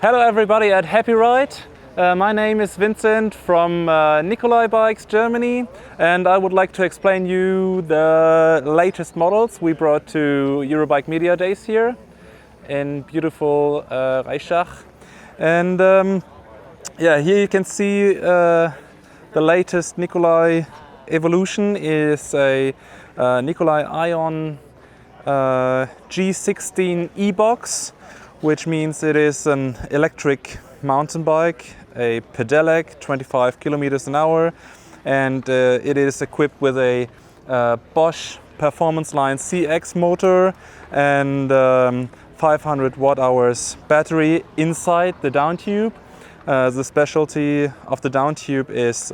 Hello everybody at Happy Ride. My name is Vincent from Nicolai Bikes, Germany, and I would like to explain you the latest models we brought to Eurobike Media Days here in beautiful Reichach. And here you can see the latest Nicolai evolution is a Nicolai Ion G13 EBOXX, which means it is an electric mountain bike, a pedelec, 25 kilometers an hour, and it is equipped with a Bosch Performance Line CX motor and 500 watt-hours battery inside the down tube. The specialty of the down tube is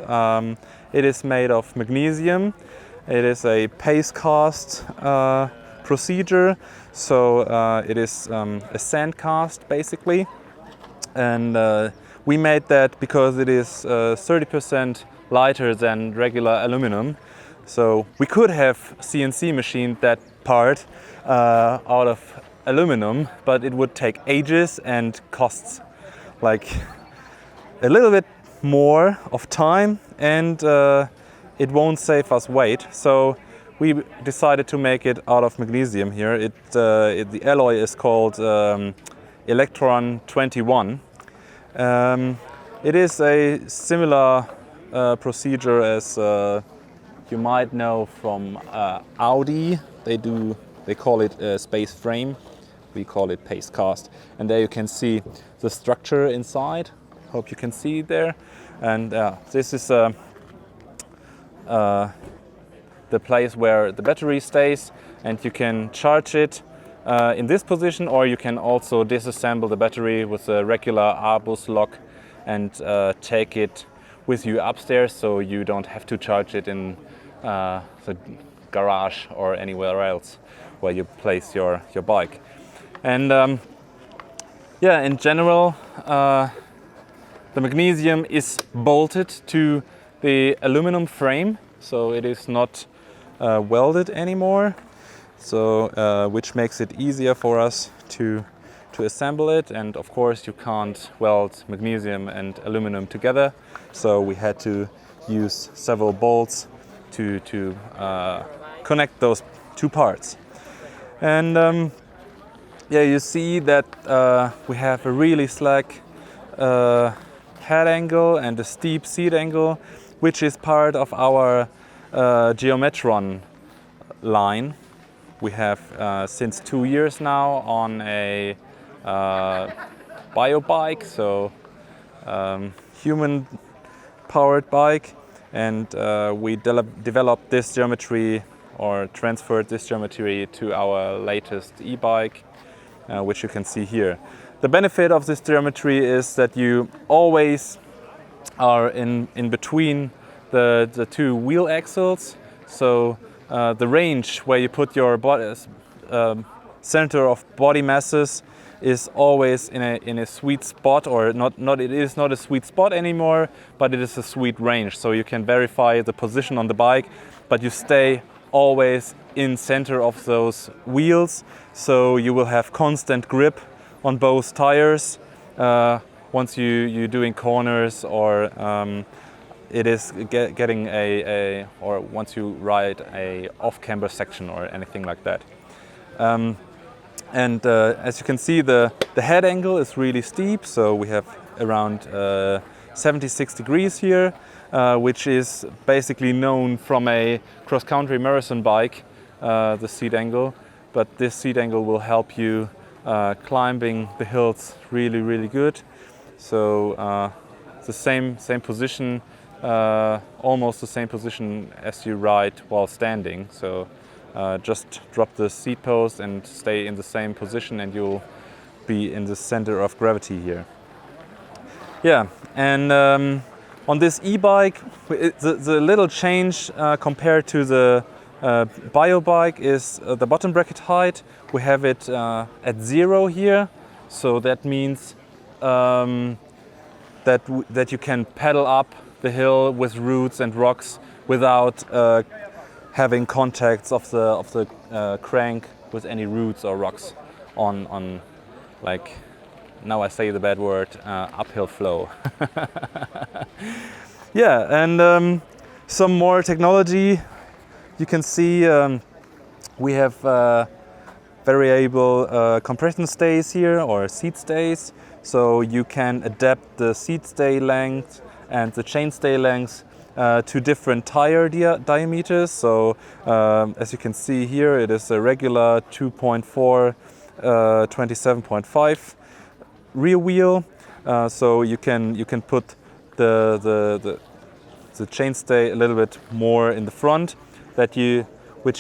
it is made of magnesium. It is a paste cast procedure, so it is a sand cast basically, and we made that because it is 30% lighter than regular aluminum. So we could have CNC machined that part out of aluminum, but it would take ages and costs like a little bit more of time, and it won't save us weight. So we decided to make it out of magnesium here. The alloy is called Electron 21. It is a similar procedure as you might know from Audi. They call it a space frame. We call it paste cast. And there you can see the structure inside. Hope you can see it there. And this is the place where the battery stays, and you can charge it in this position, or you can also disassemble the battery with a regular R-bus lock and take it with you upstairs, so you don't have to charge it in the garage or anywhere else where you place your bike. And in general, the magnesium is bolted to the aluminum frame, so it is not welded anymore, so which makes it easier for us to assemble it. And of course you can't weld magnesium and aluminum together, so we had to use several bolts to connect those two parts. And you see that we have a really slack head angle and a steep seat angle, which is part of our Geometron line. We have since 2 years now on a bike, so human powered bike, and we developed this geometry or transferred this geometry to our latest e-bike, which you can see here. The benefit of this geometry is that you always are in between the two wheel axles, so the range where you put your center of body masses is always in a sweet spot, or not. It is not a sweet spot anymore, but it is a sweet range. So you can verify the position on the bike, but you stay always in center of those wheels, so you will have constant grip on both tires once you're doing corners, or it is getting or once you ride a off-camber section or anything like that. As you can see, the head angle is really steep, so we have around 76 degrees here, which is basically known from a cross-country marathon bike, the seat angle. But this seat angle will help you climbing the hills really good. So the same position, almost the same position as you ride while standing. So just drop the seat post and stay in the same position, and you'll be in the center of gravity here. Yeah, and on this e-bike, the little change compared to the bike is the bottom bracket height. We have it at 0 here, so that means that you can pedal up the hill with roots and rocks without having contacts of the crank with any roots or rocks on like now I say the bad word, uphill flow. Yeah, and some more technology. You can see we have variable compression stays here, or seat stays, so you can adapt the seat stay length and the chainstay length to different tire diameters. So as you can see here, it is a regular 2.4 27.5 rear wheel. So you can put the chainstay a little bit more in the front, which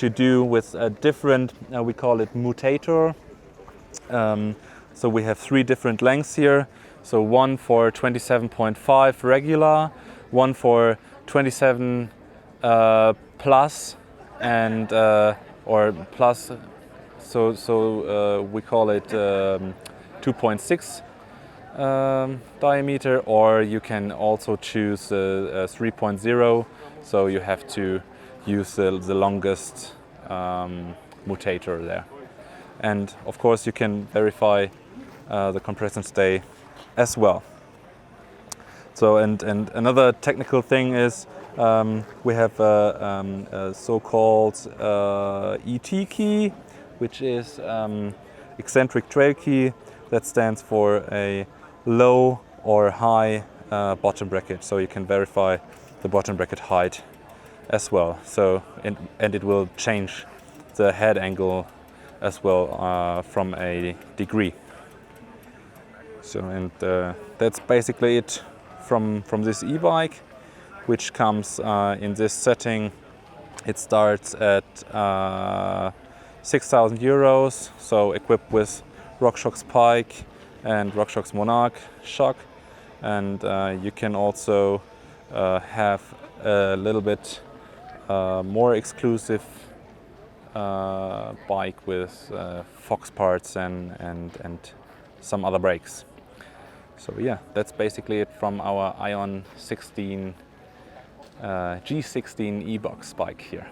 you do with a different, we call it mutator. So we have 3 different lengths here. So one for 27.5 regular, one for 27 plus, and or plus. So we call it 2.6 diameter, or you can also choose 3.0. So you have to use the longest mutator there. And of course you can verify the compression stay as well. So and another technical thing is we have a so-called ET key, which is eccentric trail key, that stands for a low or high bottom bracket. So you can verify the bottom bracket height as well. So and it will change the head angle as well from a degree. So and that's basically it from this e-bike, which comes in this setting. It starts at 6,000 euros, so equipped with RockShox Pike and RockShox Monarch shock, and you can also have a little bit more exclusive bike with Fox parts and some other brakes. So yeah, that's basically it from our Ion 16 G13 EBOXX bike here.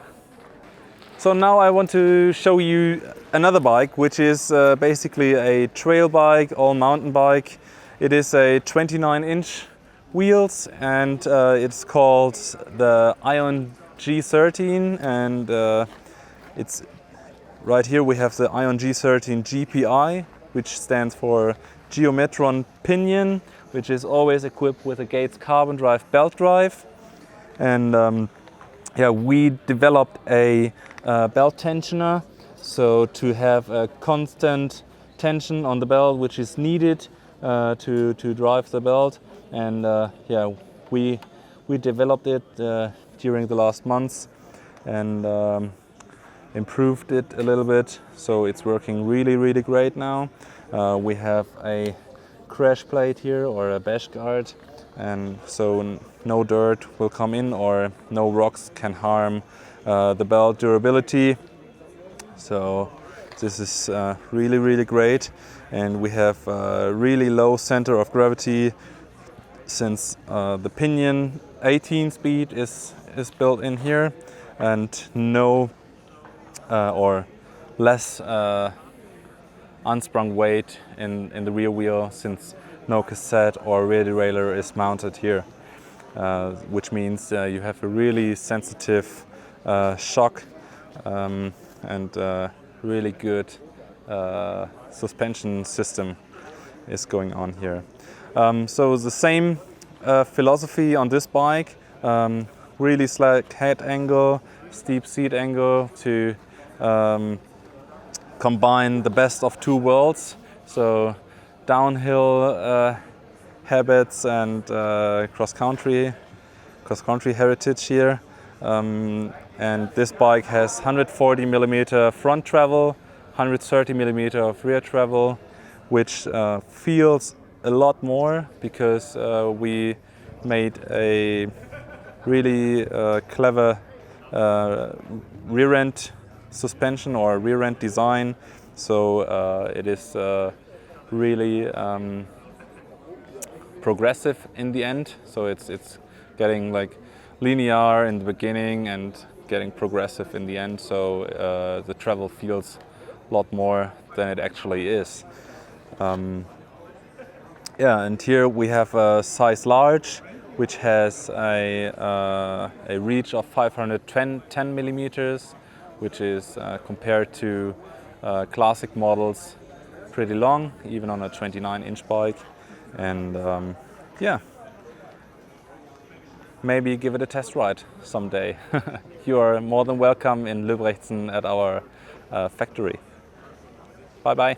So now I want to show you another bike, which is basically a trail bike, all mountain bike. It is a 29-inch wheels, and it's called the Ion G13, and it's right here we have the Ion G13 Gpi, which stands for Geometron pinion, which is always equipped with a Gates carbon drive belt drive. And yeah, we developed a belt tensioner, so to have a constant tension on the belt, which is needed to drive the belt. And yeah, we developed it during the last months and improved it a little bit, so it's working really great now. We have a crash plate here, or a bash guard, and so no dirt will come in or no rocks can harm the belt durability. So this is really great, and we have a really low center of gravity, since the pinion 18 speed is built in here, and no or less unsprung weight in the rear wheel, since no cassette or rear derailleur is mounted here, which means you have a really sensitive shock and really good suspension system is going on here. So the same philosophy on this bike, really slack head angle, steep seat angle to combine the best of 2 worlds, so downhill habits and cross-country heritage here. And this bike has 140 millimeter front travel, 130 millimeter of rear travel, which feels a lot more because we made a really clever rear end suspension or rear end design. So it is really progressive in the end. So it's getting like linear in the beginning and getting progressive in the end. So the travel feels a lot more than it actually is. Yeah, and here we have a size large, which has a reach of 510 millimeters, which is compared to classic models pretty long, even on a 29-inch bike. And yeah, maybe give it a test ride someday. You are more than welcome in Löbrechtsen at our factory. Bye bye.